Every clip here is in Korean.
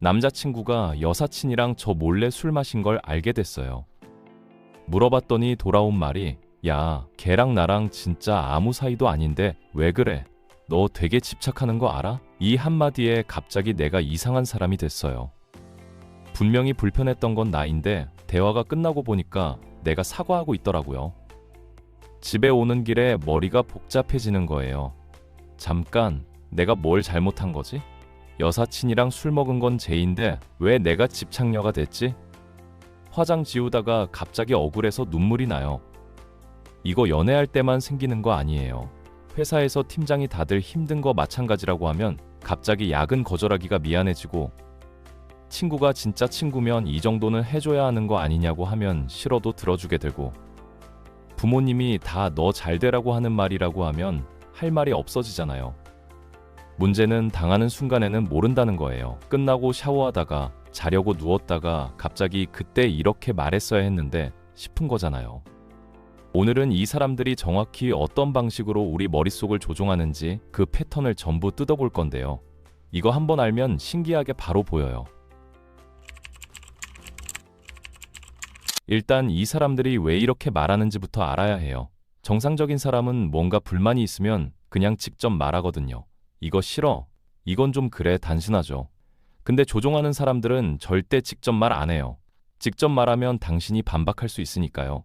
남자친구가 여사친이랑 저 몰래 술 마신 걸 알게 됐어요. 물어봤더니 돌아온 말이 야, 걔랑 나랑 진짜 아무 사이도 아닌데 왜 그래? 너 되게 집착하는 거 알아? 이 한마디에 갑자기 내가 이상한 사람이 됐어요. 분명히 불편했던 건 나인데 대화가 끝나고 보니까 내가 사과하고 있더라고요. 집에 오는 길에 머리가 복잡해지는 거예요. 잠깐, 내가 뭘 잘못한 거지? 여사친이랑 술 먹은 건 쟤인데 왜 내가 집착녀가 됐지? 화장 지우다가 갑자기 억울해서 눈물이 나요. 이거 연애할 때만 생기는 거 아니에요. 회사에서 팀장이 다들 힘든 거 마찬가지라고 하면 갑자기 야근 거절하기가 미안해지고, 친구가 진짜 친구면 이 정도는 해줘야 하는 거 아니냐고 하면 싫어도 들어주게 되고, 부모님이 다 너 잘되라고 하는 말이라고 하면 할 말이 없어지잖아요. 문제는 당하는 순간에는 모른다는 거예요. 끝나고 샤워하다가 자려고 누웠다가 갑자기 그때 이렇게 말했어야 했는데 싶은 거잖아요. 오늘은 이 사람들이 정확히 어떤 방식으로 우리 머릿속을 조종하는지 그 패턴을 전부 뜯어볼 건데요. 이거 한번 알면 신기하게 바로 보여요. 일단 이 사람들이 왜 이렇게 말하는지부터 알아야 해요. 정상적인 사람은 뭔가 불만이 있으면 그냥 직접 말하거든요. 이거 싫어. 이건 좀 그래 단순하죠. 근데 조종하는 사람들은 절대 직접 말 안 해요. 직접 말하면 당신이 반박할 수 있으니까요.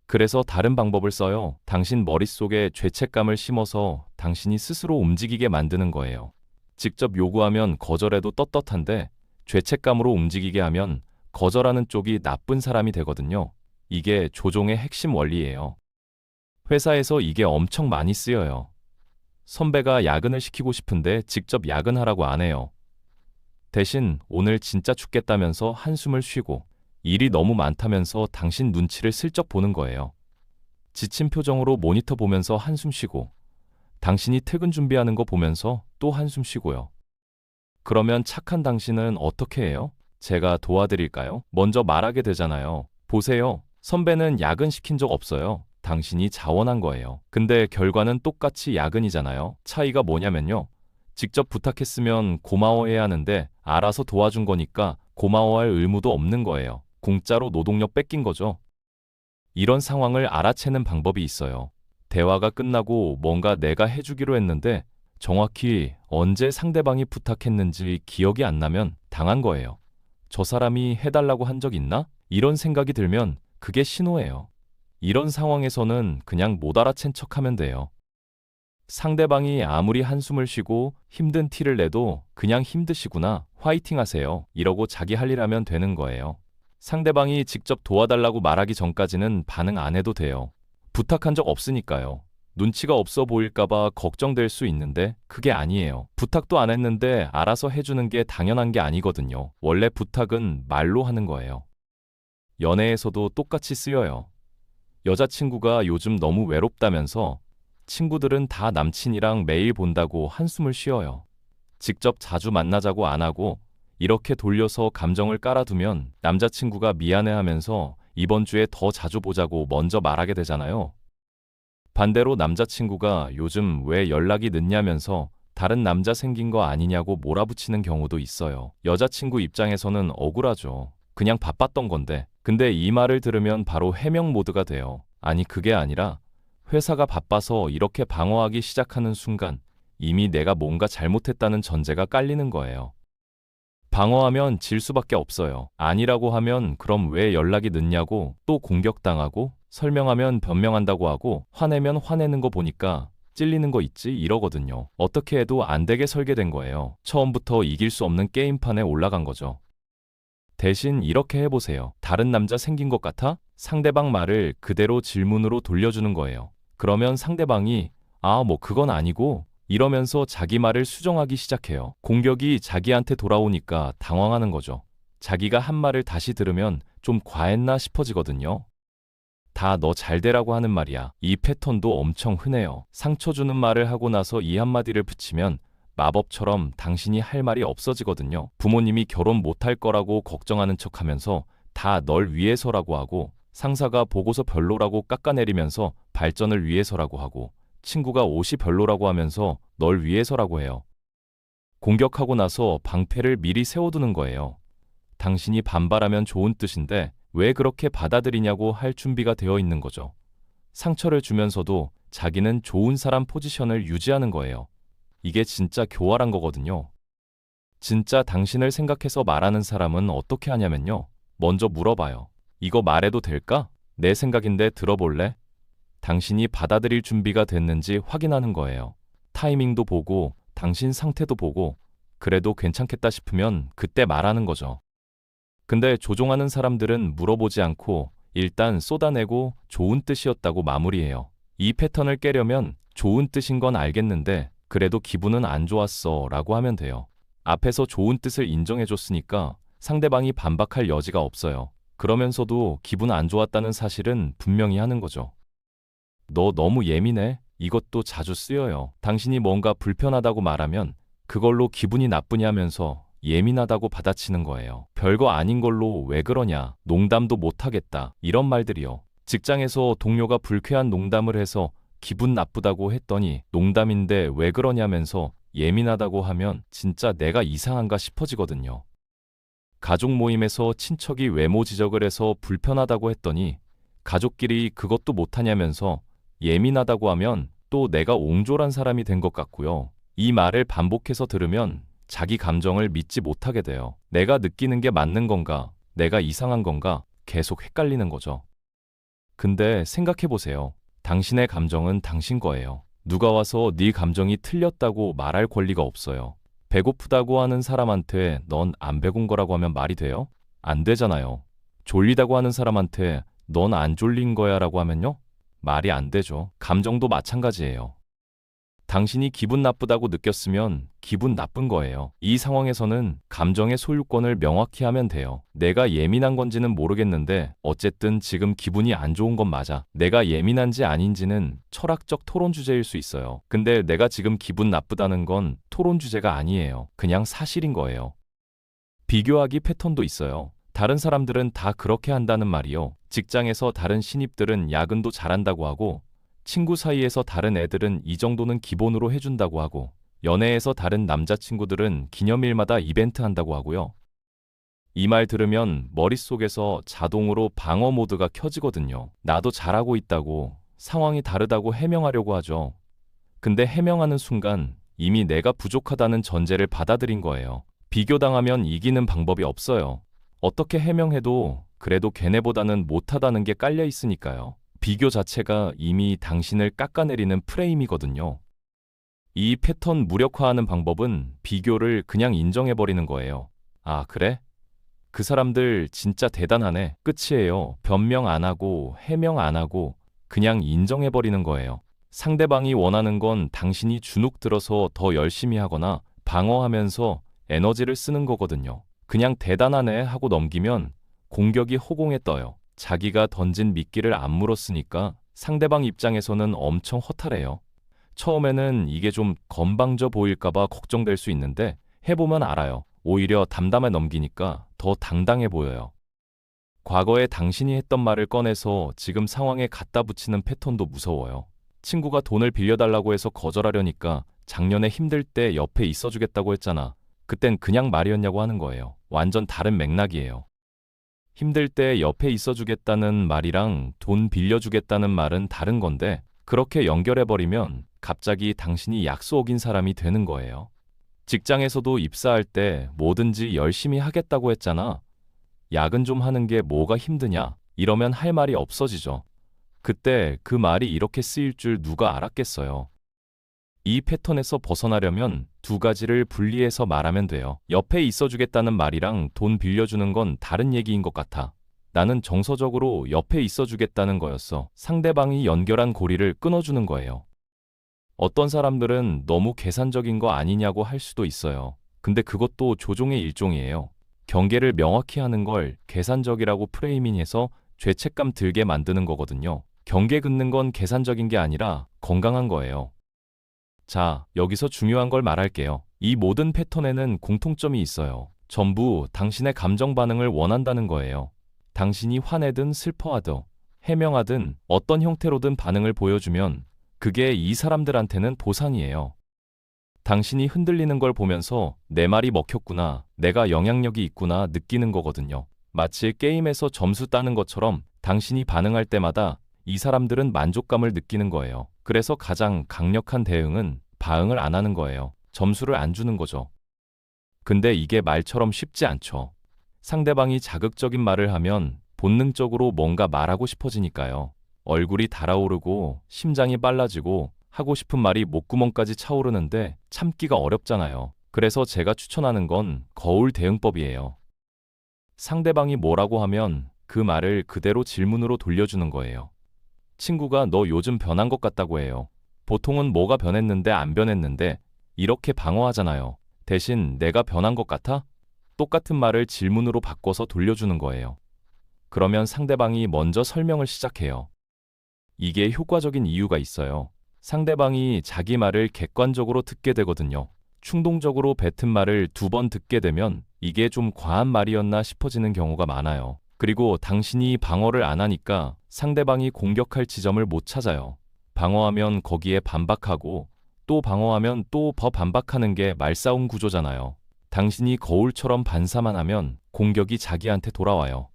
그래서 다른 방법을 써요. 당신 머릿속에 죄책감을 심어서 당신이 스스로 움직이게 만드는 거예요. 직접 요구하면 거절해도 떳떳한데 죄책감으로 움직이게 하면 거절하는 쪽이 나쁜 사람이 되거든요. 이게 조종의 핵심 원리예요. 회사에서 이게 엄청 많이 쓰여요. 선배가 야근을 시키고 싶은데 직접 야근하라고 안 해요. 대신 오늘 진짜 죽겠다면서 한숨을 쉬고 일이 너무 많다면서 당신 눈치를 슬쩍 보는 거예요. 지친 표정으로 모니터 보면서 한숨 쉬고 당신이 퇴근 준비하는 거 보면서 또 한숨 쉬고요. 그러면 착한 당신은 어떻게 해요? 제가 도와드릴까요? 먼저 말하게 되잖아요. 보세요. 선배는 야근 시킨 적 없어요. 당신이 자원한 거예요. 근데 결과는 똑같이 야근이잖아요. 차이가 뭐냐면요. 직접 부탁했으면 고마워해야 하는데 알아서 도와준 거니까 고마워할 의무도 없는 거예요. 공짜로 노동력 뺏긴 거죠. 이런 상황을 알아채는 방법이 있어요. 대화가 끝나고 뭔가 내가 해주기로 했는데 정확히 언제 상대방이 부탁했는지 기억이 안 나면 당한 거예요. 저 사람이 해달라고 한 적 있나? 이런 생각이 들면 그게 신호예요. 이런 상황에서는 그냥 못 알아챈 척하면 돼요. 상대방이 아무리 한숨을 쉬고 힘든 티를 내도 그냥 힘드시구나, 화이팅 하세요, 이러고 자기 할 일 하면 되는 거예요. 상대방이 직접 도와달라고 말하기 전까지는 반응 안 해도 돼요. 부탁한 적 없으니까요. 눈치가 없어 보일까봐 걱정될 수 있는데 그게 아니에요. 부탁도 안 했는데 알아서 해주는 게 당연한 게 아니거든요. 원래 부탁은 말로 하는 거예요. 연애에서도 똑같이 쓰여요. 여자친구가 요즘 너무 외롭다면서 친구들은 다 남친이랑 매일 본다고 한숨을 쉬어요. 직접 자주 만나자고 안 하고 이렇게 돌려서 감정을 깔아두면 남자친구가 미안해하면서 이번 주에 더 자주 보자고 먼저 말하게 되잖아요. 반대로 남자친구가 요즘 왜 연락이 늦냐면서 다른 남자 생긴 거 아니냐고 몰아붙이는 경우도 있어요. 여자친구 입장에서는 억울하죠. 그냥 바빴던 건데. 근데 이 말을 들으면 바로 해명 모드가 돼요. 아니, 그게 아니라 회사가 바빠서 이렇게 방어하기 시작하는 순간 이미 내가 뭔가 잘못했다는 전제가 깔리는 거예요. 방어하면 질 수밖에 없어요. 아니라고 하면 그럼 왜 연락이 늦냐고 또 공격당하고, 설명하면 변명한다고 하고, 화내면 화내는 거 보니까 찔리는 거 있지 이러거든요. 어떻게 해도 안 되게 설계된 거예요. 처음부터 이길 수 없는 게임판에 올라간 거죠. 대신 이렇게 해보세요. 다른 남자 생긴 것 같아? 상대방 말을 그대로 질문으로 돌려주는 거예요. 그러면 상대방이 그건 아니고 이러면서 자기 말을 수정하기 시작해요. 공격이 자기한테 돌아오니까 당황하는 거죠. 자기가 한 말을 다시 들으면 좀 과했나 싶어지거든요. 다 너 잘되라고 하는 말이야. 이 패턴도 엄청 흔해요. 상처 주는 말을 하고 나서 이 한마디를 붙이면 마법처럼 당신이 할 말이 없어지거든요. 부모님이 결혼 못할 거라고 걱정하는 척하면서 다 널 위해서라고 하고, 상사가 보고서 별로라고 깎아내리면서 발전을 위해서라고 하고, 친구가 옷이 별로라고 하면서 널 위해서라고 해요. 공격하고 나서 방패를 미리 세워두는 거예요. 당신이 반발하면 좋은 뜻인데 왜 그렇게 받아들이냐고 할 준비가 되어 있는 거죠. 상처를 주면서도 자기는 좋은 사람 포지션을 유지하는 거예요. 이게 진짜 교활한 거거든요. 진짜 당신을 생각해서 말하는 사람은 어떻게 하냐면요. 먼저 물어봐요. 이거 말해도 될까? 내 생각인데 들어볼래? 당신이 받아들일 준비가 됐는지 확인하는 거예요. 타이밍도 보고, 당신 상태도 보고, 그래도 괜찮겠다 싶으면 그때 말하는 거죠. 근데 조종하는 사람들은 물어보지 않고 일단 쏟아내고 좋은 뜻이었다고 마무리해요. 이 패턴을 깨려면 좋은 뜻인 건 알겠는데 그래도 기분은 안 좋았어 라고 하면 돼요. 앞에서 좋은 뜻을 인정해줬으니까 상대방이 반박할 여지가 없어요. 그러면서도 기분 안 좋았다는 사실은 분명히 하는 거죠. 너 너무 예민해? 이것도 자주 쓰여요. 당신이 뭔가 불편하다고 말하면 그걸로 기분이 나쁘냐면서 예민하다고 받아치는 거예요. 별거 아닌 걸로 왜 그러냐? 농담도 못하겠다. 이런 말들이요. 직장에서 동료가 불쾌한 농담을 해서 기분 나쁘다고 했더니 농담인데 왜 그러냐면서 예민하다고 하면 진짜 내가 이상한가 싶어지거든요. 가족 모임에서 친척이 외모 지적을 해서 불편하다고 했더니 가족끼리 그것도 못하냐면서 예민하다고 하면 또 내가 옹졸한 사람이 된 것 같고요. 이 말을 반복해서 들으면 자기 감정을 믿지 못하게 돼요. 내가 느끼는 게 맞는 건가? 내가 이상한 건가? 계속 헷갈리는 거죠. 근데 생각해보세요. 당신의 감정은 당신 거예요. 누가 와서 네 감정이 틀렸다고 말할 권리가 없어요. 배고프다고 하는 사람한테 넌 안 배고픈 거라고 하면 말이 돼요? 안 되잖아요. 졸리다고 하는 사람한테 넌 안 졸린 거야 라고 하면요? 말이 안 되죠. 감정도 마찬가지예요. 당신이 기분 나쁘다고 느꼈으면 기분 나쁜 거예요. 이 상황에서는 감정의 소유권을 명확히 하면 돼요. 내가 예민한 건지는 모르겠는데 어쨌든 지금 기분이 안 좋은 건 맞아. 내가 예민한지 아닌지는 철학적 토론 주제일 수 있어요. 근데 내가 지금 기분 나쁘다는 건 토론 주제가 아니에요. 그냥 사실인 거예요. 비교하기 패턴도 있어요. 다른 사람들은 다 그렇게 한다는 말이요. 직장에서 다른 신입들은 야근도 잘한다고 하고 친구 사이에서 다른 애들은 이 정도는 기본으로 해준다고 하고 연애에서 다른 남자친구들은 기념일마다 이벤트 한다고 하고요. 이 말 들으면 머릿속에서 자동으로 방어 모드가 켜지거든요. 나도 잘하고 있다고 상황이 다르다고 해명하려고 하죠. 근데 해명하는 순간 이미 내가 부족하다는 전제를 받아들인 거예요. 비교당하면 이기는 방법이 없어요. 어떻게 해명해도 그래도 걔네보다는 못하다는 게 깔려 있으니까요. 비교 자체가 이미 당신을 깎아내리는 프레임이거든요. 이 패턴 무력화하는 방법은 비교를 그냥 인정해버리는 거예요. 아, 그래? 그 사람들 진짜 대단하네. 끝이에요. 변명 안 하고 해명 안 하고 그냥 인정해버리는 거예요. 상대방이 원하는 건 당신이 주눅 들어서 더 열심히 하거나 방어하면서 에너지를 쓰는 거거든요. 그냥 대단하네 하고 넘기면 공격이 허공에 떠요. 자기가 던진 미끼를 안 물었으니까 상대방 입장에서는 엄청 허탈해요. 처음에는 이게 좀 건방져 보일까봐 걱정될 수 있는데 해보면 알아요. 오히려 담담해 넘기니까 더 당당해 보여요. 과거에 당신이 했던 말을 꺼내서 지금 상황에 갖다 붙이는 패턴도 무서워요. 친구가 돈을 빌려달라고 해서 거절하려니까 작년에 힘들 때 옆에 있어주겠다고 했잖아. 그땐 그냥 말이었냐고 하는 거예요. 완전 다른 맥락이에요. 힘들 때 옆에 있어주겠다는 말이랑 돈 빌려주겠다는 말은 다른 건데 그렇게 연결해버리면 갑자기 당신이 약속 어긴 사람이 되는 거예요. 직장에서도 입사할 때 뭐든지 열심히 하겠다고 했잖아. 야근 좀 하는 게 뭐가 힘드냐? 이러면 할 말이 없어지죠. 그때 그 말이 이렇게 쓰일 줄 누가 알았겠어요. 이 패턴에서 벗어나려면 두 가지를 분리해서 말하면 돼요. 옆에 있어주겠다는 말이랑 돈 빌려주는 건 다른 얘기인 것 같아. 나는 정서적으로 옆에 있어주겠다는 거였어. 상대방이 연결한 고리를 끊어주는 거예요. 어떤 사람들은 너무 계산적인 거 아니냐고 할 수도 있어요. 근데 그것도 조종의 일종이에요. 경계를 명확히 하는 걸 계산적이라고 프레이밍해서 죄책감 들게 만드는 거거든요. 경계 긋는 건 계산적인 게 아니라 건강한 거예요. 자, 여기서 중요한 걸 말할게요. 이 모든 패턴에는 공통점이 있어요. 전부 당신의 감정 반응을 원한다는 거예요. 당신이 화내든 슬퍼하든 해명하든 어떤 형태로든 반응을 보여주면 그게 이 사람들한테는 보상이에요. 당신이 흔들리는 걸 보면서 내 말이 먹혔구나, 내가 영향력이 있구나 느끼는 거거든요. 마치 게임에서 점수 따는 것처럼 당신이 반응할 때마다 이 사람들은 만족감을 느끼는 거예요. 그래서 가장 강력한 대응은 반응을 안 하는 거예요. 점수를 안 주는 거죠. 근데 이게 말처럼 쉽지 않죠. 상대방이 자극적인 말을 하면 본능적으로 뭔가 말하고 싶어지니까요. 얼굴이 달아오르고 심장이 빨라지고 하고 싶은 말이 목구멍까지 차오르는데 참기가 어렵잖아요. 그래서 제가 추천하는 건 거울 대응법이에요. 상대방이 뭐라고 하면 그 말을 그대로 질문으로 돌려주는 거예요. 친구가 너 요즘 변한 것 같다고 해요. 보통은 뭐가 변했는데 안 변했는데 이렇게 방어하잖아요. 대신 내가 변한 것 같아? 똑같은 말을 질문으로 바꿔서 돌려주는 거예요. 그러면 상대방이 먼저 설명을 시작해요. 이게 효과적인 이유가 있어요. 상대방이 자기 말을 객관적으로 듣게 되거든요. 충동적으로 뱉은 말을 2번 듣게 되면 이게 좀 과한 말이었나 싶어지는 경우가 많아요. 그리고 당신이 방어를 안 하니까 상대방이 공격할 지점을 못 찾아요. 방어하면 거기에 반박하고 또 방어하면 또 더 반박하는 게 말싸움 구조잖아요. 당신이 거울처럼 반사만 하면 공격이 자기한테 돌아와요.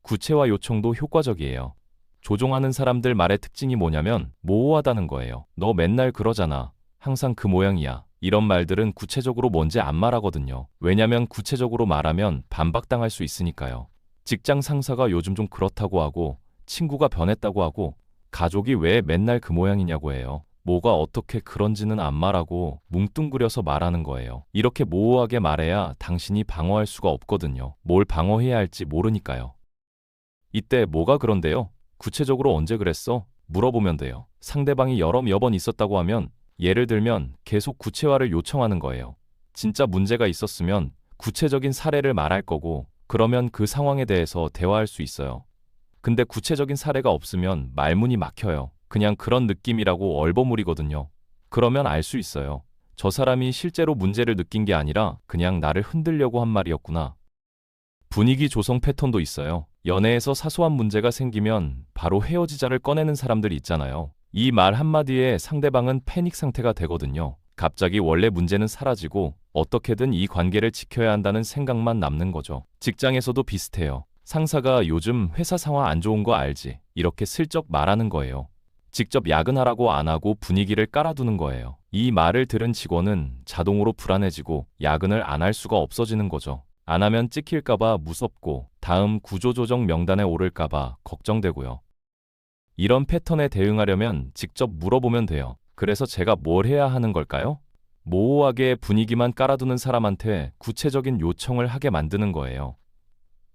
구체화 요청도 효과적이에요. 조종하는 사람들 말의 특징이 뭐냐면 모호하다는 거예요. 너 맨날 그러잖아. 항상 그 모양이야. 이런 말들은 구체적으로 뭔지 안 말하거든요. 왜냐면 구체적으로 말하면 반박당할 수 있으니까요. 직장 상사가 요즘 좀 그렇다고 하고 친구가 변했다고 하고 가족이 왜 맨날 그 모양이냐고 해요. 뭐가 어떻게 그런지는 안 말하고 뭉뚱그려서 말하는 거예요. 이렇게 모호하게 말해야 당신이 방어할 수가 없거든요. 뭘 방어해야 할지 모르니까요. 이때 뭐가 그런데요? 구체적으로 언제 그랬어? 물어보면 돼요. 상대방이 여러 번 있었다고 하면 예를 들면 계속 구체화를 요청하는 거예요. 진짜 문제가 있었으면 구체적인 사례를 말할 거고 그러면 그 상황에 대해서 대화할 수 있어요. 근데 구체적인 사례가 없으면 말문이 막혀요. 그냥 그런 느낌이라고 얼버무리거든요. 그러면 알 수 있어요. 저 사람이 실제로 문제를 느낀 게 아니라 그냥 나를 흔들려고 한 말이었구나. 분위기 조성 패턴도 있어요. 연애에서 사소한 문제가 생기면 바로 헤어지자를 꺼내는 사람들이 있잖아요. 이 말 한마디에 상대방은 패닉 상태가 되거든요. 갑자기 원래 문제는 사라지고 어떻게든 이 관계를 지켜야 한다는 생각만 남는 거죠. 직장에서도 비슷해요. 상사가 요즘 회사 상황 안 좋은 거 알지? 이렇게 슬쩍 말하는 거예요. 직접 야근하라고 안 하고 분위기를 깔아두는 거예요. 이 말을 들은 직원은 자동으로 불안해지고 야근을 안 할 수가 없어지는 거죠. 안 하면 찍힐까봐 무섭고 다음 구조조정 명단에 오를까봐 걱정되고요. 이런 패턴에 대응하려면 직접 물어보면 돼요. 그래서 제가 뭘 해야 하는 걸까요? 모호하게 분위기만 깔아두는 사람한테 구체적인 요청을 하게 만드는 거예요.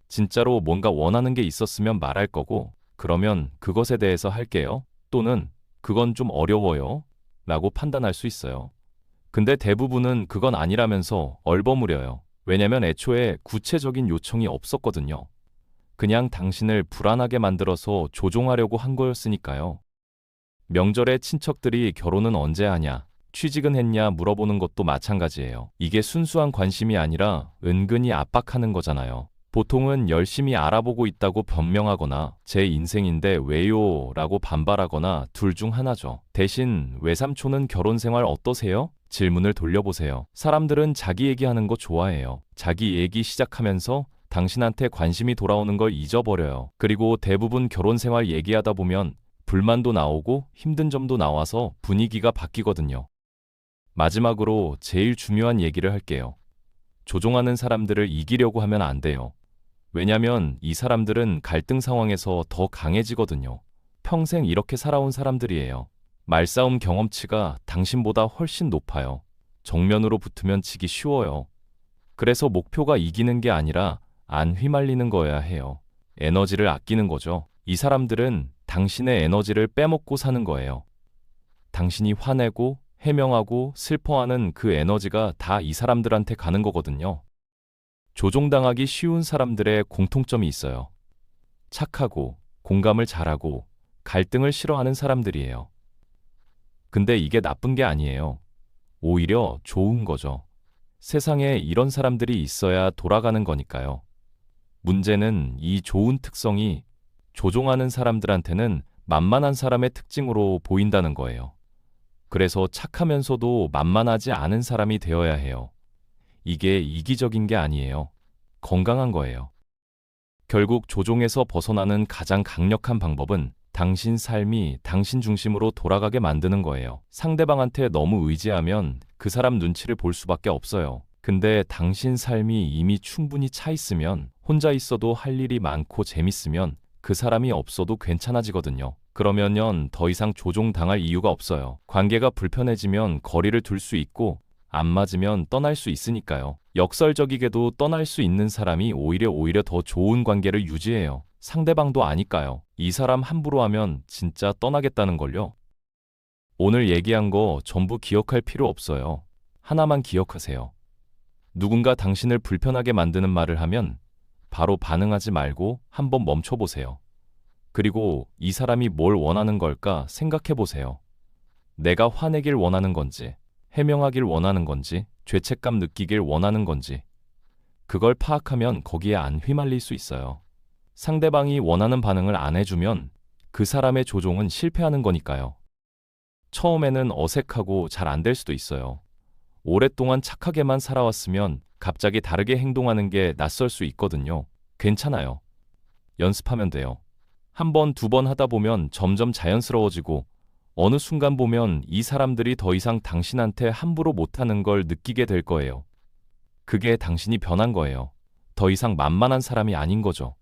진짜로 뭔가 원하는 게 있었으면 말할 거고, 그러면 그것에 대해서 할게요. 또는 그건 좀 어려워요. 라고 판단할 수 있어요. 근데 대부분은 그건 아니라면서 얼버무려요. 왜냐면 애초에 구체적인 요청이 없었거든요. 그냥 당신을 불안하게 만들어서 조종하려고 한 거였으니까요. 명절에 친척들이 결혼은 언제 하냐, 취직은 했냐 물어보는 것도 마찬가지예요. 이게 순수한 관심이 아니라 은근히 압박하는 거잖아요. 보통은 열심히 알아보고 있다고 변명하거나 제 인생인데 왜요? 라고 반발하거나 둘 중 하나죠. 대신 외삼촌은 결혼 생활 어떠세요? 질문을 돌려보세요. 사람들은 자기 얘기하는 거 좋아해요. 자기 얘기 시작하면서 당신한테 관심이 돌아오는 걸 잊어버려요. 그리고 대부분 결혼 생활 얘기하다 보면 불만도 나오고 힘든 점도 나와서 분위기가 바뀌거든요. 마지막으로 제일 중요한 얘기를 할게요. 조종하는 사람들을 이기려고 하면 안 돼요. 왜냐면 이 사람들은 갈등 상황에서 더 강해지거든요. 평생 이렇게 살아온 사람들이에요. 말싸움 경험치가 당신보다 훨씬 높아요. 정면으로 붙으면 지기 쉬워요. 그래서 목표가 이기는 게 아니라 안 휘말리는 거여야 해요. 에너지를 아끼는 거죠. 이 사람들은 당신의 에너지를 빼먹고 사는 거예요. 당신이 화내고 해명하고 슬퍼하는 그 에너지가 다 이 사람들한테 가는 거거든요. 조종당하기 쉬운 사람들의 공통점이 있어요. 착하고 공감을 잘하고 갈등을 싫어하는 사람들이에요. 근데 이게 나쁜 게 아니에요. 오히려 좋은 거죠. 세상에 이런 사람들이 있어야 돌아가는 거니까요. 문제는 이 좋은 특성이 조종하는 사람들한테는 만만한 사람의 특징으로 보인다는 거예요. 그래서 착하면서도 만만하지 않은 사람이 되어야 해요. 이게 이기적인 게 아니에요. 건강한 거예요. 결국 조종에서 벗어나는 가장 강력한 방법은 당신 삶이 당신 중심으로 돌아가게 만드는 거예요. 상대방한테 너무 의지하면 그 사람 눈치를 볼 수밖에 없어요. 근데 당신 삶이 이미 충분히 차 있으면, 혼자 있어도 할 일이 많고 재밌으면 그 사람이 없어도 괜찮아지거든요. 그러면요, 더 이상 조종당할 이유가 없어요. 관계가 불편해지면 거리를 둘 수 있고, 안 맞으면 떠날 수 있으니까요. 역설적이게도 떠날 수 있는 사람이 오히려 더 좋은 관계를 유지해요. 상대방도 아니까요. 이 사람 함부로 하면 진짜 떠나겠다는 걸요. 오늘 얘기한 거 전부 기억할 필요 없어요. 하나만 기억하세요. 누군가 당신을 불편하게 만드는 말을 하면 바로 반응하지 말고 한번 멈춰보세요. 그리고 이 사람이 뭘 원하는 걸까 생각해 보세요. 내가 화내길 원하는 건지, 해명하길 원하는 건지, 죄책감 느끼길 원하는 건지. 그걸 파악하면 거기에 안 휘말릴 수 있어요. 상대방이 원하는 반응을 안 해주면 그 사람의 조종은 실패하는 거니까요. 처음에는 어색하고 잘 안 될 수도 있어요. 오랫동안 착하게만 살아왔으면 갑자기 다르게 행동하는 게 낯설 수 있거든요. 괜찮아요. 연습하면 돼요. 한 번, 두 번 하다 보면 점점 자연스러워지고 어느 순간 보면 이 사람들이 더 이상 당신한테 함부로 못하는 걸 느끼게 될 거예요. 그게 당신이 변한 거예요. 더 이상 만만한 사람이 아닌 거죠.